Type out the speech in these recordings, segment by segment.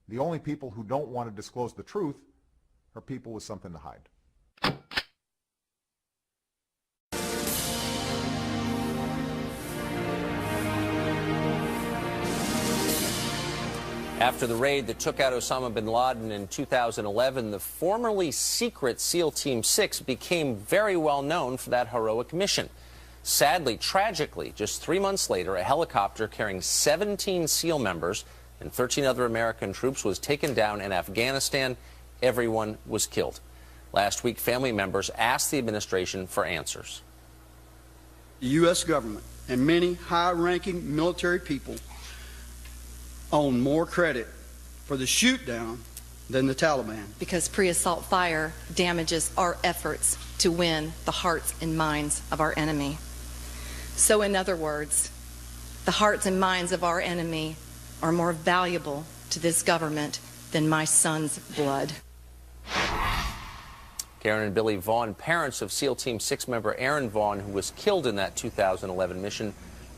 The only people who don't want to disclose the truth are people with something to hide. After the raid that took out Osama bin Laden in 2011, the formerly secret SEAL Team 6 became very well known for that heroic mission. Sadly, tragically, just 3 months later, a helicopter carrying 17 SEAL members and 13 other American troops was taken down in Afghanistan. Everyone was killed. Last week, family members asked the administration for answers. The U.S. government and many high-ranking military people own more credit for the shoot-down than the Taliban. Because pre-assault fire damages our efforts to win the hearts and minds of our enemy. So in other words, the hearts and minds of our enemy are more valuable to this government than my son's blood. Karen and Billy Vaughn, parents of SEAL Team 6 member Aaron Vaughn, who was killed in that 2011 mission,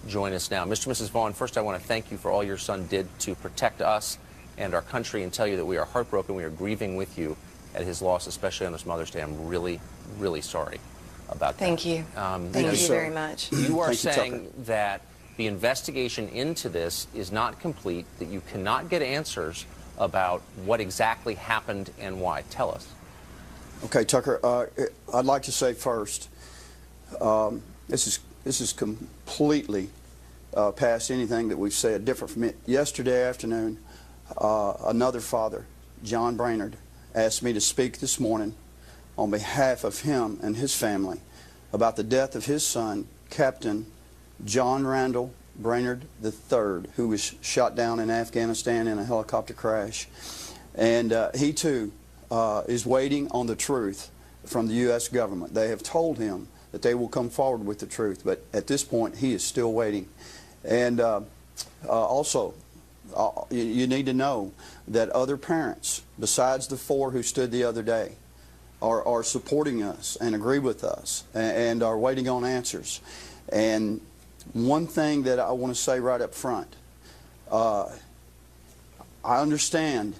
join us now. Mr. and Mrs. Vaughn, first I want to thank you for all your son did to protect us and our country, and tell you that we are heartbroken. We are grieving with you at his loss, especially on this Mother's Day. I'm really, really sorry about that. Thank you. Thank you very much. You are saying that the investigation into this is not complete, that you cannot get answers about what exactly happened and why. Tell us. Okay, Tucker, I'd like to say first, this is completely past anything that we've said, different from it. Yesterday afternoon, another father, John Brainerd, asked me to speak this morning on behalf of him and his family about the death of his son, Captain John Randall Brainerd III, who was shot down in Afghanistan in a helicopter crash. And he too is waiting on the truth from the U.S. government. They have told him that they will come forward with the truth, but at this point he is still waiting. And also, you need to know that other parents, besides the 4 who stood the other day, are supporting us and agree with us and are waiting on answers. And one thing that I want to say right up front, I understand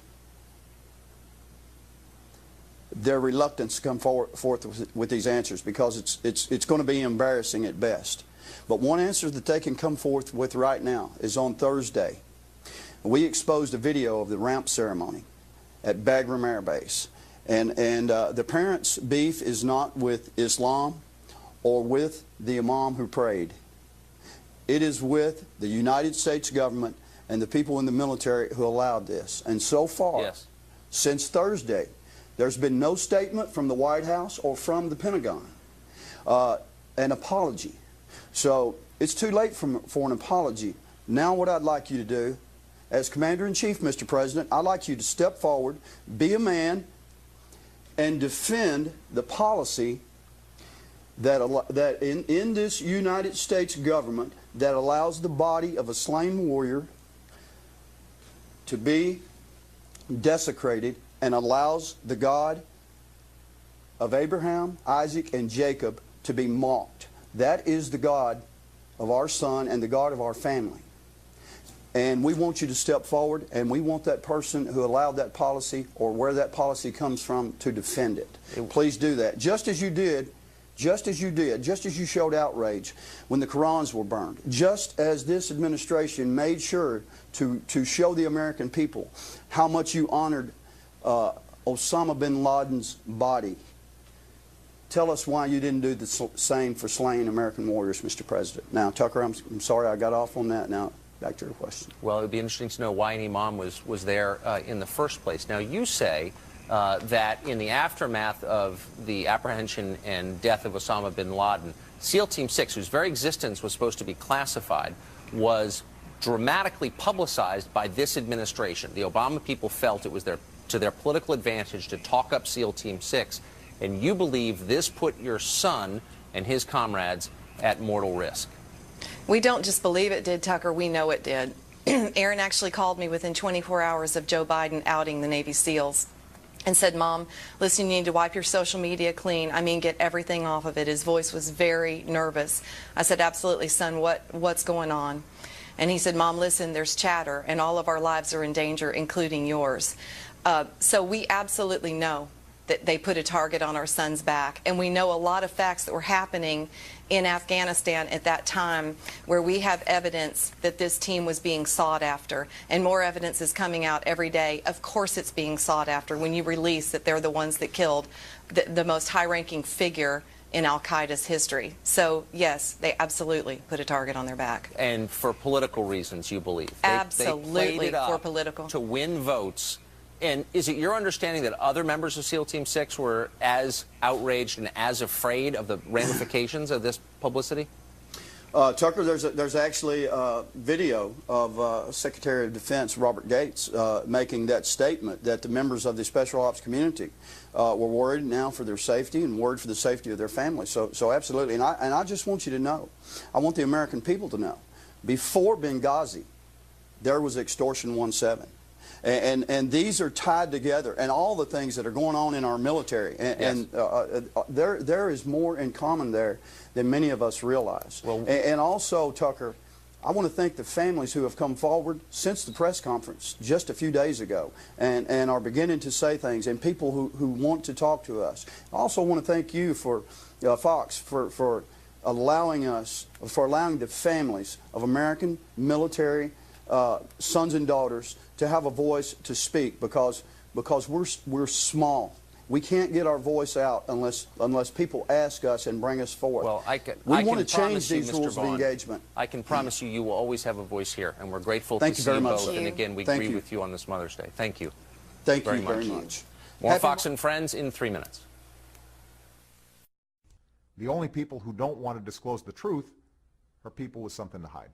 their reluctance to come forth with these answers, because it's going to be embarrassing at best. But one answer that they can come forth with right now is on Thursday. We exposed a video of the ramp ceremony at Bagram Air Base. And the parents' beef is not with Islam or with the imam who prayed. It is with the United States government and the people in the military who allowed this. And so far, since Thursday, there's been no statement from the White House or from the Pentagon, an apology. So it's too late for an apology. Now what I'd like you to do, as Commander-in-Chief, Mr. President, I'd like you to step forward, be a man, and defend the policy that in this United States government that allows the body of a slain warrior to be desecrated and allows the God of Abraham, Isaac, and Jacob to be mocked. That is the God of our son and the God of our family. And we want you to step forward, and we want that person who allowed that policy, or where that policy comes from, to defend it. Please do that. Just as you did, just as you showed outrage when the Qurans were burned, just as this administration made sure to show the American people how much you honored Osama bin Laden's body. Tell us why you didn't do the same for slain American warriors, Mr. President. Now, Tucker, I'm sorry I got off on that. Now, back to your question. Well, it would be interesting to know why an imam was there in the first place. Now, you say that in the aftermath of the apprehension and death of Osama bin Laden, SEAL Team 6, whose very existence was supposed to be classified, was dramatically publicized by this administration. The Obama people felt it was to their political advantage to talk up SEAL Team 6, and you believe this put your son and his comrades at mortal risk. We don't just believe it did, Tucker. We know it did. Aaron actually called me within 24 hours of Joe Biden outing the Navy SEALs and said, "Mom, listen, you need to wipe your social media clean. I mean, get everything off of it." His voice was very nervous. I said, "Absolutely, son. What's going on?" And he said, Mom, listen, there's chatter, and all of our lives are in danger, including yours. So we absolutely know that they put a target on our son's back. And we know a lot of facts that were happening in Afghanistan at that time where we have evidence that this team was being sought after. And more evidence is coming out every day. Of course it's being sought after when you release that they're the ones that killed the most high-ranking figure in al-Qaeda's history. So, yes, they absolutely put a target on their back. And for political reasons, you believe? Absolutely, they played it up for political. to win votes. And is it your understanding that other members of SEAL Team 6 were as outraged and as afraid of the ramifications of this publicity? Tucker, there's actually a video of Secretary of Defense Robert Gates making that statement that the members of the Special Ops community were worried now for their safety and worried for the safety of their families. So absolutely. And I just want you to know, I want the American people to know, before Benghazi, there was Extortion 1-7. And these are tied together, and all the things that are going on in our military. And there is more in common there than many of us realize. Well, and also, Tucker, I want to thank the families who have come forward since the press conference just a few days ago and are beginning to say things, and people who want to talk to us. I also want to thank you, for Fox, for allowing the families of American military sons and daughters to have a voice to speak, because we're small. We can't get our voice out unless people ask us and bring us forward. Well, we want to change these rules of engagement. I can promise you, you will always have a voice here, and we're grateful Thank to you see very you much. both. And again, we agree with you on this Mother's Day. Thank you. Thank you very much. More Fox and Friends in 3 minutes. The only people who don't want to disclose the truth are people with something to hide.